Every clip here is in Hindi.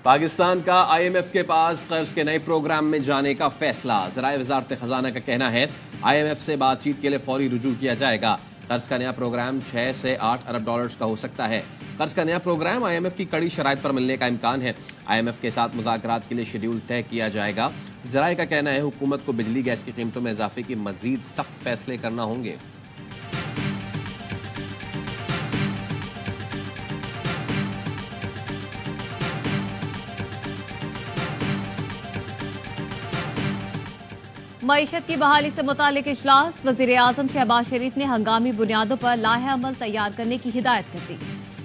पाकिस्तान का IMF के पास कर्ज के नए प्रोग्राम में जाने का फैसला। ज़राए वज़ारत ख़ज़ाना का कहना है IMF से बातचीत के लिए फौरी रुजू किया जाएगा। कर्ज का नया प्रोग्राम 6 से 8 अरब डॉलर्स का हो सकता है। कर्ज का नया प्रोग्राम IMF की कड़ी शराइत पर मिलने का इम्कान है। IMF के साथ मुज़ाकरात के लिए शेड्यूल तय किया जाएगा। ज़राए का कहना है हुकूमत को बिजली गैस की कीमतों में इजाफे की मजीद सख्त फैसले करना होंगे। मईशत की बहाली से मुतालिक इजलास। वज़ीर आज़म शहबाज शरीफ ने हंगामी बुनियादों पर लाहे अमल तैयार करने की हिदायत कर दी।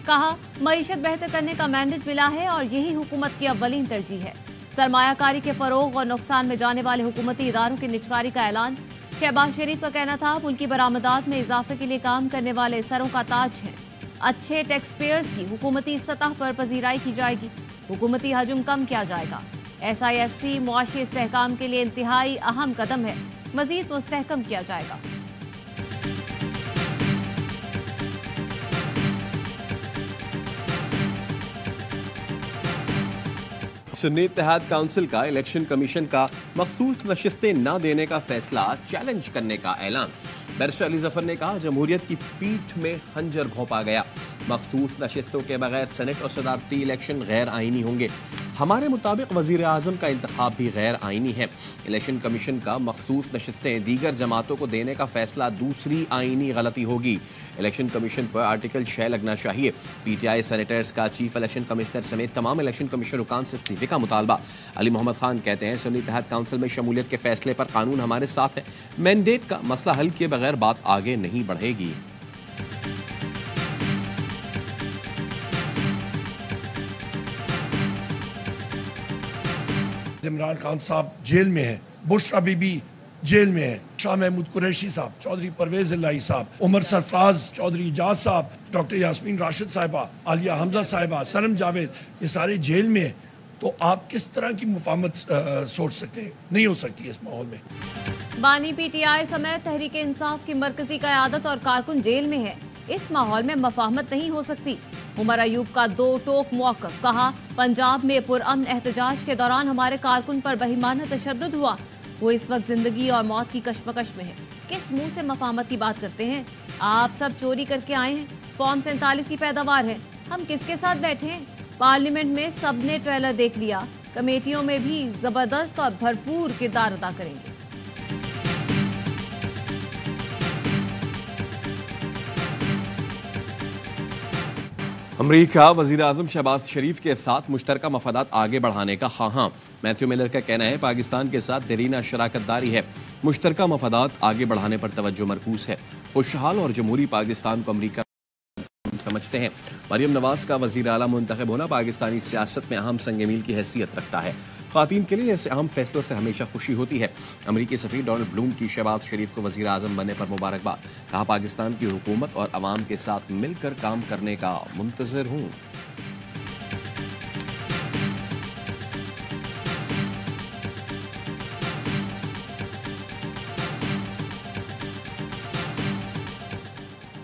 कहा, मईशत बेहतर करने का मैंडेट मिला है और यही हुकूमत की अव्वलीन तरजीह है। सरमायाकारी के फरोग और नुकसान में जाने वाले हुकूमती इदारों की निजकारी का ऐलान। शहबाज शरीफ का कहना था मुल्की बरामदात में इजाफे के लिए काम करने वाले सरों का ताज है। अच्छे टैक्स पेयर्स की हुकूमती सतह पर पजीराई की जाएगी। हुकूमती हजम कम किया जाएगा। SIFC मुआशी इस्तेहकाम के लिए इंतहाई अहम कदम है। मजीद मुस्तहकम किया जाएगा। सुन्नी इत्तेहाद काउंसिल का इलेक्शन कमीशन का मखसूस नशिस्तें न देने का फैसला चैलेंज करने का ऐलान। बैरिस्टर अली जफर ने कहा, जमहूरियत की पीठ में खंजर घोंपा गया। मखसूस नशिस्तों के बगैर सेनेट और सदारती इलेक्शन गैर आईनी होंगे। हमारे मुताबिक वजीर आजम का इंतखाब भी गैर आईनी है। इलेक्शन कमीशन का मखसूस नशिस्तें दीगर जमातों को देने का फैसला दूसरी आईनी गलती होगी। इलेक्शन कमीशन पर आर्टिकल 6 लगना चाहिए। PTI सेनेटर्स का चीफ इलेक्शन कमिश्नर समेत तमाम इलेक्शन कमीशन हुकाम से इस्तीफे का मुतालबा। अली मोहम्मद खान कहते हैं, सुन्नी इत्तेहाद काउंसिल में शमूलियत के फैसले पर कानून हमारे साथ है। मैंडेट का मसला हल किए बगैर बात आगे नहीं बढ़ेगी। इमरान खान साहब जेल में हैं, बुशरा बीबी जेल में है, शाह महमूद कुरैशी साहब, चौधरी परवेज इलाही साहब, उमर सरफराज चौधरी इजाज साहब, डॉक्टर यास्मीन राशिद साहिबा, आलिया हमजा साहिबा, सनम जावेद, ये सारे जेल में हैं। तो आप किस तरह की मुफाहमत सोच सकते हैं? नहीं हो सकती इस माहौल में। बानी PTI समेत तहरीक इंसाफ की मरकजी क़यादत और कारकुन जेल में है। इस माहौल में मुफाहमत नहीं हो सकती। उमर अयूब का 2 टोक मौक़िफ़। कहा, पंजाब में पुरअमन एहतजाज के दौरान हमारे कारकुन पर बहिमाना तशद्दुद हुआ। वो इस वक्त जिंदगी और मौत की कशमकश में है। किस मुंह से मुफाहमत की बात करते हैं? आप सब चोरी करके आए हैं। फॉर्म 47 की पैदावार है। हम किसके साथ बैठे हैं? पार्लियामेंट में सबने ट्रेलर देख लिया। कमेटियों में भी जबरदस्त और भरपूर किरदार अदा करेंगे। अमरीका वज़ीर आज़म शहबाज शरीफ के साथ मुश्तरका मफादात आगे बढ़ाने का हाँ। मैथ्यू मिलर का कहना है, पाकिस्तान के साथ देरीना शराकतदारी है। मुश्तरका मफादात आगे बढ़ाने पर तवज्जो मरकूज है। खुशहाल और जमहूरी पाकिस्तान को अमरीका समझते हैं। मरियम नवाज का वज़ीर आला मुंतखब होना पाकिस्तानी सियासत में अहम संग मील की हैसियत रखता है। ख़वातीन के लिए ऐसे अहम फैसलों से हमेशा खुशी होती है। अमरीकी सफ़ीर डोनाल्ड ब्लूम की शहबाज शरीफ को वज़ीर आज़म बनने पर मुबारकबाद। कहा, पाकिस्तान की हुकूमत और अवाम के साथ मिलकर काम करने का मुंतज़िर हूँ।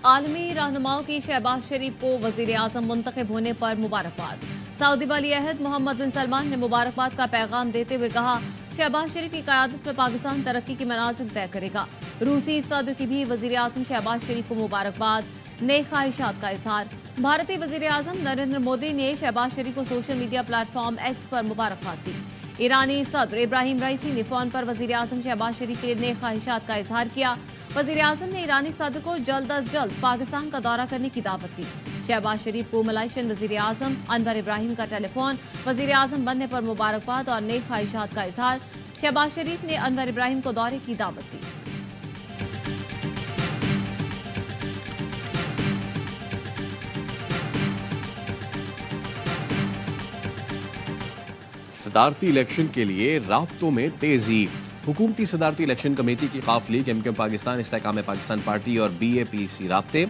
आलमी रहनुमाओं की शहबाज शरीफ को वज़ीर आज़म मुंतखब होने पर मुबारकबाद। सऊदी वली अहद मोहम्मद बिन सलमान ने मुबारकबाद का पैगाम देते हुए कहा, शहबाज शरीफ की क़यादत में पाकिस्तान तरक्की की मनाज़िल तय करेगा। रूसी सदर की भी वज़ीर आज़म शहबाज शरीफ को मुबारकबाद। नेक ख्वाहिशात का इज़हार। भारतीय वज़ीर आज़म नरेंद्र मोदी ने शहबाज शरीफ को सोशल मीडिया प्लेटफॉर्म X पर मुबारकबाद दी। ईरानी सदर इब्राहिम रईसी ने फ़ोन पर वज़ीर आज़म शहबाज शरीफ के लिए नेक ख्वाहिशात का इज़हार किया। वज़ीर आज़म ने ईरानी सदर को जल्द अज जल्द पाकिस्तान का दौरा करने की दावत दी। शहबाज शरीफ को मलाइशियन वज़ीर आज़म अनवर इब्राहिम का टेलीफोन। वज़ीर आज़म बनने पर मुबारकबाद और नेक ख्वाहिशात का इज़हार। शहबाज शरीफ ने अनवर इब्राहिम को दौरे की दावत दी। सदारती इलेक्शन के लिए राब्तों में तेजी। हुकूमती सदारती इलेक्शन कमेटी की काफ लीग MKM पाकिस्तान, इस्तेहकाम पाकिस्तान पार्टी और BAPC राब्ते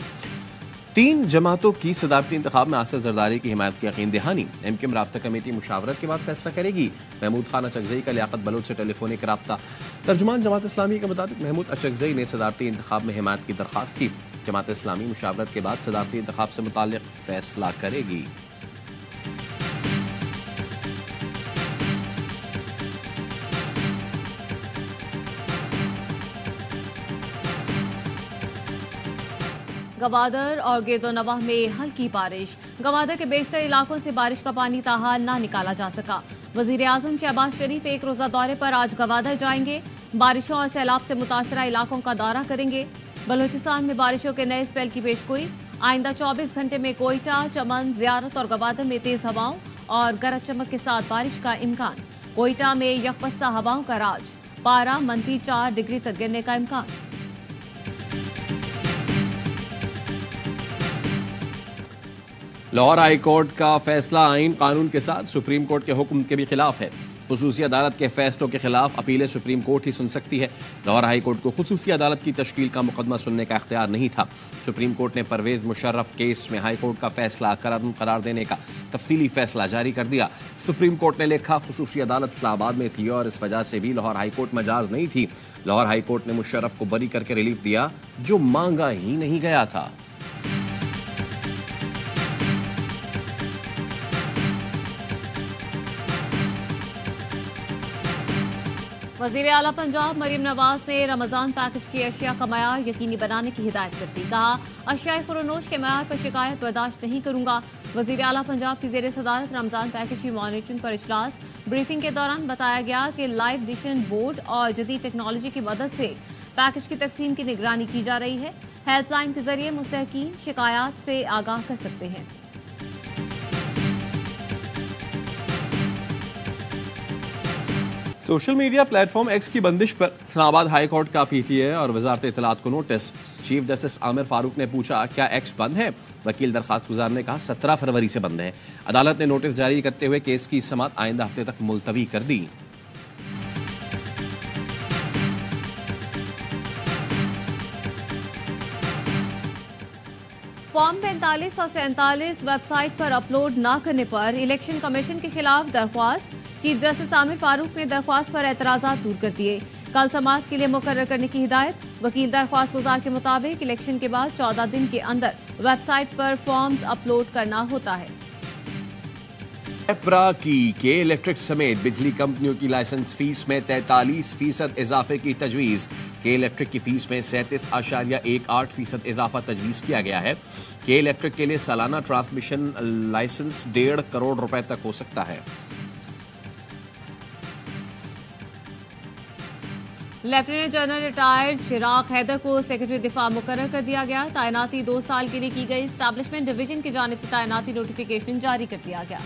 3 जमातों की सदारती इंतखाब में आसिफ जरदारी की हिमायत की यकीन दहानी। MKM राब्ता कमेटी मुशावरत के बाद फैसला करेगी। महमूद खान अचकजई का लियाकत बलोच से टेलीफोनिक राब्ता। तर्जुमान जमात इस्लामी के मुताबिक महमूद अचकजई ने सदारती इंतखाब में हिमायत की दरख्वास्त की। जमात इस्लामी मुशावरत के बाद सदारती इंतखाब से मुताल्लिक फैसला करेगी। गवादर और गेदोनवाह में हल्की बारिश। गवादर के बेशतर इलाकों से बारिश का पानी ताहाल ना निकाला जा सका। वजीर आजम शहबाज शरीफ एक रोजा दौरे पर आज गवादर जाएंगे। बारिशों और सैलाब से मुतासरा इलाकों का दौरा करेंगे। बलूचिस्तान में बारिशों के नए स्पेल की पेशगोई। आइंदा 24 घंटे में कोयटा, चमन, जियारत और गवादर में तेज हवाओं और गरज चमक के साथ बारिश का इम्कान। कोयटा में यकबस्ता हवाओं का राज। पारा -4 डिग्री तक गिरने का इम्कान। लाहौर हाई कोर्ट का फैसला आईन कानून के साथ सुप्रीम कोर्ट के हुक्म के भी खिलाफ है। खुसूसी अदालत के फैसलों के खिलाफ अपीलें सुप्रीम कोर्ट ही सुन सकती है। लाहौर हाई कोर्ट को खुसूसी अदालत की तश्कील का मुकदमा सुनने का इख्तियार नहीं था। सुप्रीम कोर्ट ने परवेज मुशर्रफ केस में हाई कोर्ट का फैसला करार देने का तफसीली फैसला जारी कर दिया। सुप्रीम कोर्ट ने लिखा, खुसूसी अदालत इस्लामाबाद में थी और इस वजह से भी लाहौर हाई कोर्ट मजाज नहीं थी। लाहौर हाई कोर्ट ने मुशर्रफ को बरी करके रिलीफ दिया जो मांगा ही नहीं गया था। वजीर आला पंजाब मरीम नवाज ने रमजान पैकेज की अशिया का मयार यकीनी बनाने की हिदायत कर दी। कहा, अशिया खुरोनोश के मयार पर शिकायत बर्दाश्त नहीं करूंगा। वजीर आला पंजाब की जेर सदारत रमजान पैकेज की मॉनिटरिंग पर इजलास। ब्रीफिंग के दौरान बताया गया कि लाइव डिशन बोर्ड और जदीद टेक्नोलॉजी की मदद से पैकेज की तकसीम की निगरानी की जा रही है। हेल्पलाइन के जरिए मुस्तहकीन शिकायत से आगाह कर सकते हैं। सोशल मीडिया प्लेटफॉर्म एक्स की बंदिश पर इस्लामाबाद हाई कोर्ट का पीटीए और वजारत इत्तलात को notice. Chief justice Aamir Farooq ने पूछा, क्या एक्स बंद है? वकील दरखास्त गुजार ने कहा 17 फरवरी से बंद है। अदालत ने नोटिस जारी करते हुए केस की समाअत आइंदा हफ्ते तक मुलतवी कर दी। फॉर्म 45 और 47 वेबसाइट पर अपलोड न करने पर इलेक्शन कमीशन के खिलाफ दरख्वास्त। चीफ जस्टिस आमिर फारूक ने दरख्वास्त पर एतराजात दूर कर दिए। कल समाअत के लिए मुकर्रर करने की हिदायत। वकील दरख्वास्त गुजार के मुताबिक इलेक्शन के बाद 14 दिन के अंदर वेबसाइट पर फॉर्म्स अपलोड करना होता है। एपरा की के इलेक्ट्रिक समेत बिजली कंपनियों की लाइसेंस फीस में 43% इजाफे की तजवीज़। के इलेक्ट्रिक की फीस में 37.18% इजाफा तजवीज़ किया गया है। के इलेक्ट्रिक के लिए सालाना ट्रांसमिशन लाइसेंस 1.5 करोड़ रुपए तक हो सकता है। लेफ्टिनेंट जनरल रिटायर्ड चिराग हैदर को सेक्रेटरी दिफा मुकर्रर कर दिया गया। तैनाती 2 साल के लिए की गई। एस्टैब्लिशमेंट डिवीजन की जानिब से तैनाती नोटिफिकेशन जारी कर दिया गया।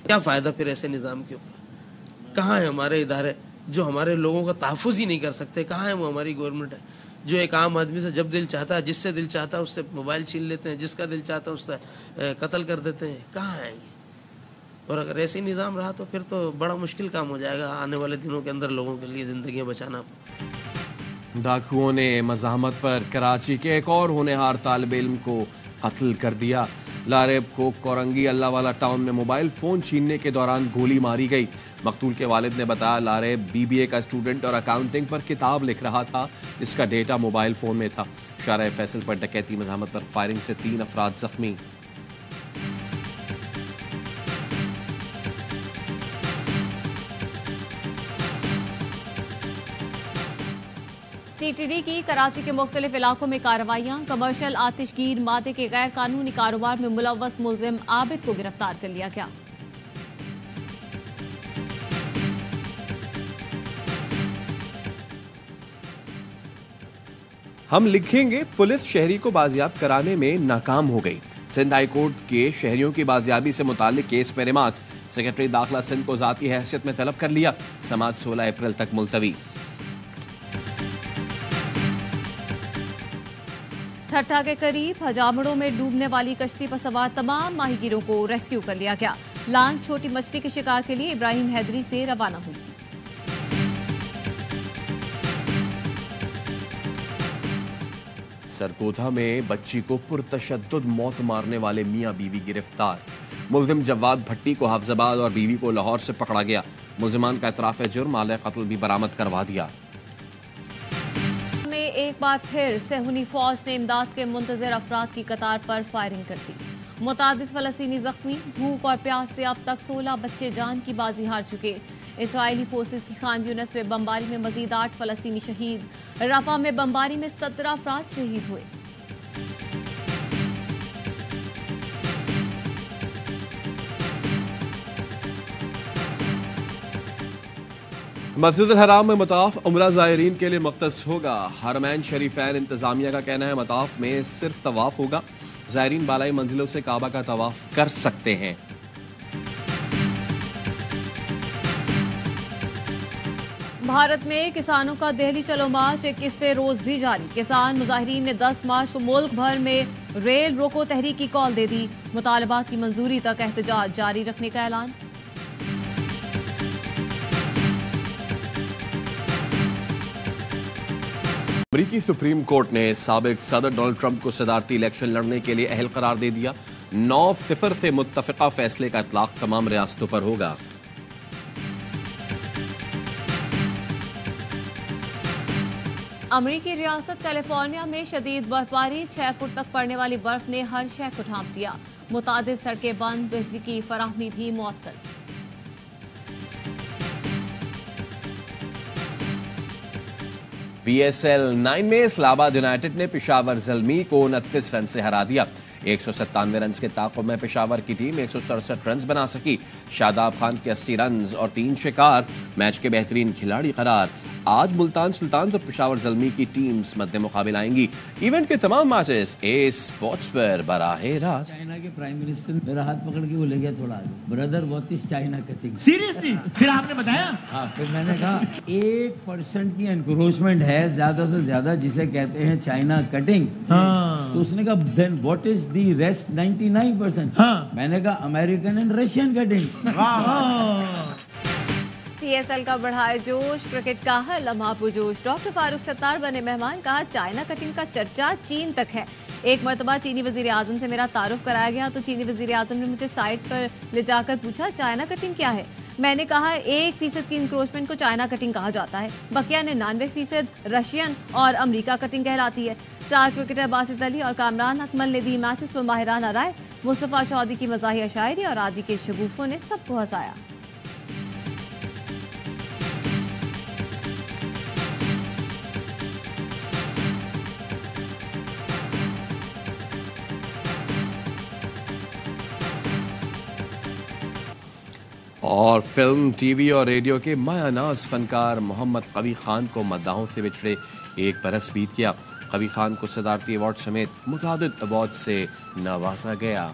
क्या फ़ायदा फिर ऐसे निज़ाम के ऊपर? कहाँ है हमारे इदारे जो हमारे लोगों का तहफ़्फ़ुज़ ही नहीं कर सकते? कहाँ है वो हमारी गवर्नमेंट है जो एक आम आदमी से जब दिल चाहता है, जिससे दिल चाहता है उससे मोबाइल छीन लेते हैं, जिसका दिल चाहता है उससे कत्ल कर देते हैं? कहाँ है ये? और अगर ऐसे ही निज़ाम रहा तो फिर तो बड़ा मुश्किल काम हो जाएगा आने वाले दिनों के अंदर लोगों के लिए ज़िंदगियाँ बचाना। डाकुओं ने मज़ाहमत पर कराची के एक और होनहार तालिब इल्म को कत्ल कर दिया। लारेब को कोरंगी अल्लाहवाला टाउन में मोबाइल फ़ोन छीनने के दौरान गोली मारी गई। मकतूल के वालिद ने बताया, लारेब BBA का स्टूडेंट और अकाउंटिंग पर किताब लिख रहा था, जिसका डेटा मोबाइल फ़ोन में था। शारा फैसल पर डकैती मज़ाहमत पर फायरिंग से 3 अफराद जख्मी। CTD की कराची के मुख्तलिफ इलाकों में कार्रवाइयां। कमर्शियल आतिशगीर मादे के गैर कानूनी कारोबार में मुलव्वस मुलजिम आबिद को गिरफ्तार कर लिया गया। हम लिखेंगे, पुलिस शहरी को बाजियाब कराने में नाकाम हो गई। सिंध हाई कोर्ट के शहरियों की बाजियाबी से मुताल्लिक केस में रिमांड। सेक्रेटरी दाखिला सिंध को जाती हैसियत में तलब कर लिया। समाअत 16 अप्रैल तक मुलतवी। ठट्ठा के करीब हजामड़ों में डूबने वाली कश्ती पर सवार तमाम माहीगीरों को रेस्क्यू कर लिया गया। लांच छोटी मछली के शिकार के लिए इब्राहिम हैदरी से रवाना हुई। सरकोधा में बच्ची को पुरतशद्दुद मौत मारने वाले मियां बीवी गिरफ्तार। मुल्जिम जवाद भट्टी को हाफिजाबाद और बीवी को लाहौर से पकड़ा गया। मुल्जिमान का इतराफ जुर्म आले कत्ल भी बरामद करवा दिया। एक बार फिर सेहूनी फौज ने इमदाद के मुंतजर अफराद की कतार पर फायरिंग कर दी। मुतादिद फलस्तीनी जख्मी। भूख और प्यास से अब तक 16 बच्चे जान की बाजी हार चुके। इसराइली फोर्सेस की खान यूनिस में बमबारी में मजीद 8 फलस्तीनी शहीद। रफा में बमबारी में 17 अफराद शहीद हुए। मस्जिद हराम में मताफ उम्रा ज़ायरीन के लिए मुख्तस होगा। हरमैन शरीफैन इंतजामिया का कहना है मताफ में सिर्फ तवाफ होगा। ज़ायरीन बालाई मंजिलों से काबा का तवाफ कर सकते हैं। भारत में किसानों का दिल्ली चलो मार्च 21वें रोज भी जारी। किसान मुजाहिरीन ने 10 मार्च को मुल्क भर में रेल रोको तहरीक की कॉल दे दी। मुतालबात की मंजूरी तक एहतजाज जारी रखने का ऐलान। अमरीकी सुप्रीम कोर्ट ने साबिक सदर डोनाल्ड ट्रंप को सदारती इलेक्शन लड़ने के लिए अहल करार दे दिया। 9 से मुत्तफिका फैसले का इतलाक तमाम रियासतों पर होगा। अमरीकी रियासत कैलिफोर्निया में शदीद बर्फबारी, 6 फुट तक पड़ने वाली बर्फ ने हर शय को ढांप दिया। मुतादिद सड़कें बंद, बिजली की फराहमी भी मुअत्तल। PSL 9 में इस्लामाबाद यूनाइटेड ने पेशावर ज़ल्मी को 29 रन से हरा दिया। 197 रन के ताक़ुब में पेशावर की टीम 167 रन बना सकी। शादाब खान के 80 रन और 3 शिकार मैच के बेहतरीन खिलाड़ी करार। आज मुल्तान सुल्तान और पेशावर ज़ल्मी की टीम्स मद्दे मुकाबिल आएंगी। इवेंट के तमाम मैचेस ए स्पोर्ट्स पर बराहे रास्त। चाइना के प्राइम मिनिस्टर मेरा हाथ पकड़ के वो ले गया थोड़ा आगे। Brother what is China cutting? Seriously? फिर आपने बताया? हाँ, फिर मैंने कहा 1% की एनक्रोचमेंट है ज्यादा से ज्यादा जिसे कहते हैं चाइना कटिंग। हाँ। तो उसने कहा then what is the rest 99%? हाँ। मैंने कहा American and Russian cutting. PSL का बढ़ाए जोश, क्रिकेट का हर लम्हा पुरजोश। डॉक्टर फारूक सत्तार बने मेहमान, कहा चाइना कटिंग का चर्चा चीन तक है। एक मरतबा चीनी वजीर आजम से मेरा तारुफ कराया गया तो चीनी वजीर आजम ने मुझे साइड पर ले जाकर पूछा चाइना कटिंग क्या है। मैंने कहा 1% की इंक्रोचमेंट को चाइना कटिंग कहा जाता है। बकिया 99% रशियन और अमरीका कटिंग कहलाती है। स्टार क्रिकेटर बासित अली और कामरान अकमल ने दी मैचेस पर माहिराना राय। मुस्तफा चौधरी की मज़ाहिया शायरी और आदि के शगुफों ने सबको हंसाया। और फिल्म, टीवी और रेडियो के मायानाज फनकार मोहम्मद कवी खान को मद्दाहों से बिछड़े 1 बरस बीत गया। कवी खान को सदारती अवार्ड समेत मुतादिद अवार्ड से नवाजा गया।